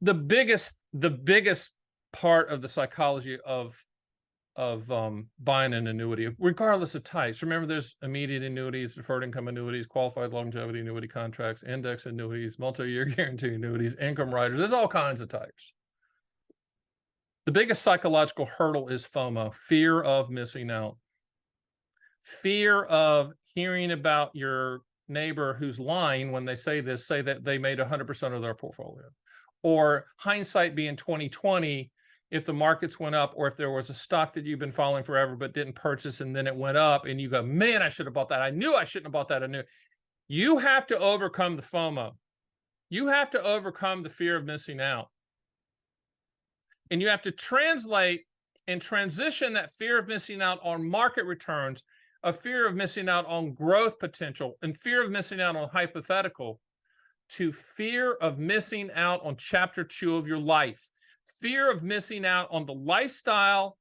the biggest part of the psychology of buying an annuity, regardless of types. Remember, there's immediate annuities, deferred income annuities, qualified longevity annuity contracts, index annuities, multi-year guarantee annuities, income riders. There's all kinds of types. The biggest psychological hurdle is FOMO, fear of missing out. Fear of hearing about your neighbor who's lying when they say that they made 100% of their portfolio. Or hindsight being 2020, if the markets went up, or if there was a stock that you've been following forever but didn't purchase and then it went up and you go, man, I should have bought that. I knew I shouldn't have bought that. I knew. You have to overcome the FOMO. You have to overcome the fear of missing out. And you have to translate and transition that fear of missing out on market returns, a fear of missing out on growth potential, and fear of missing out on hypothetical, to fear of missing out on chapter 2 of your life. Fear of missing out on the lifestyle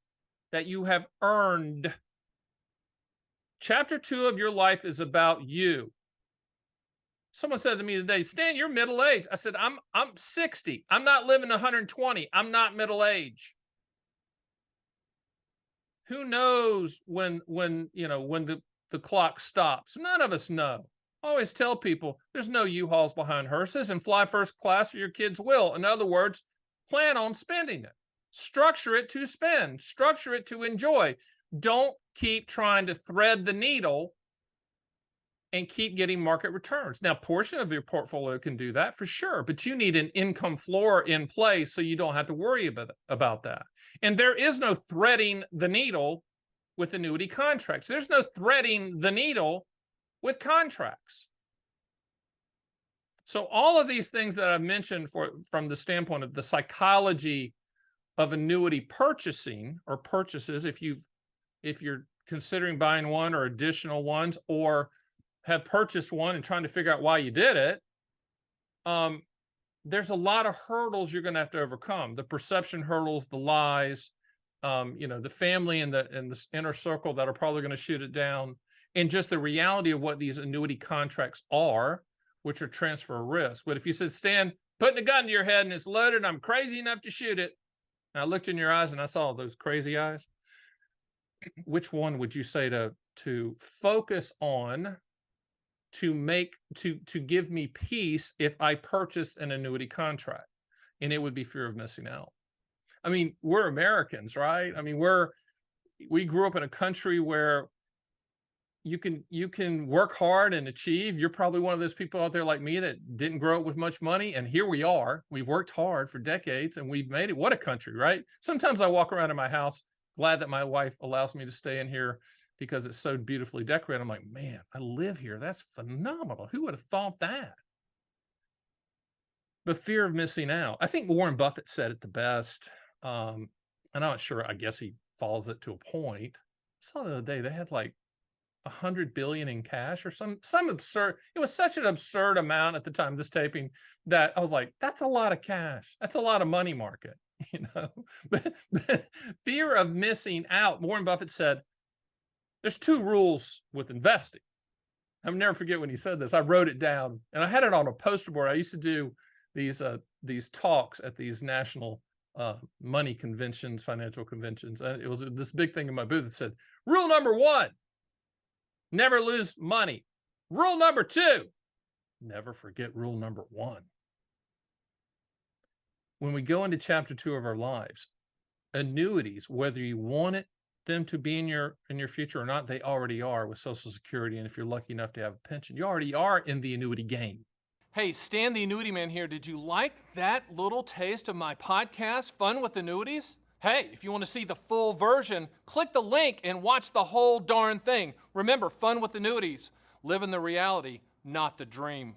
that you have earned. Chapter 2 of your life is about you. Someone said to me today, Stan, you're middle-aged. I said, I'm 60. I'm not living 120. I'm not middle-aged. Who knows when the clock stops? None of us know. I always tell people there's no U-Hauls behind hearses, and fly first class or your kids will. In other words, plan on spending it. Structure it to spend. Structure it to enjoy. Don't keep trying to thread the needle and keep getting market returns. Now, a portion of your portfolio can do that for sure, but you need an income floor in place so you don't have to worry about that. And there is no threading the needle with annuity contracts. There's no threading the needle with contracts. So all of these things that I've mentioned from the standpoint of the psychology of annuity purchasing or purchases, if you're considering buying one or additional ones, or have purchased one and trying to figure out why you did it, there's a lot of hurdles you're going to have to overcome. The perception hurdles, the lies, the family and the inner circle that are probably going to shoot it down, and just the reality of what these annuity contracts are, which are transfer risk. But if you said, Stan, putting a gun to your head and it's loaded, and I'm crazy enough to shoot it, and I looked in your eyes and I saw those crazy eyes, which one would you say to focus on to give me peace if I purchased an annuity contract? And it would be fear of missing out. I mean, we're Americans, right? I mean, we grew up in a country where you can work hard and achieve. You're probably one of those people out there like me that didn't grow up with much money, and here we are. We've worked hard for decades and we've made it. What a country, right? Sometimes I walk around in my house, glad that my wife allows me to stay in here because it's so beautifully decorated. I'm like, man, I live here. That's phenomenal. Who would have thought that? The fear of missing out. I think Warren Buffett said it the best. I'm not sure. I guess he follows it to a point. I saw the other day they had like 100 billion in cash or some absurd. It was such an absurd amount at the time of this taping that I was like, that's a lot of cash. That's a lot of money market, But fear of missing out. Warren Buffett said, there's 2 rules with investing. I'll never forget when he said this. I wrote it down and I had it on a poster board. I used to do these talks at these national money conventions, financial conventions. And it was this big thing in my booth that said, rule number 1, never lose money. Rule number 2, never forget rule number 1. When we go into chapter 2 of our lives, annuities, whether you want them to be in your future or not, they already are with Social Security. And if you're lucky enough to have a pension, you already are in the annuity game. Hey, Stan the Annuity Man here. Did you like that little taste of my podcast, Fun with Annuities? Hey, if you want to see the full version, click the link and watch the whole darn thing. Remember, Fun with Annuities. Living the reality, not the dream.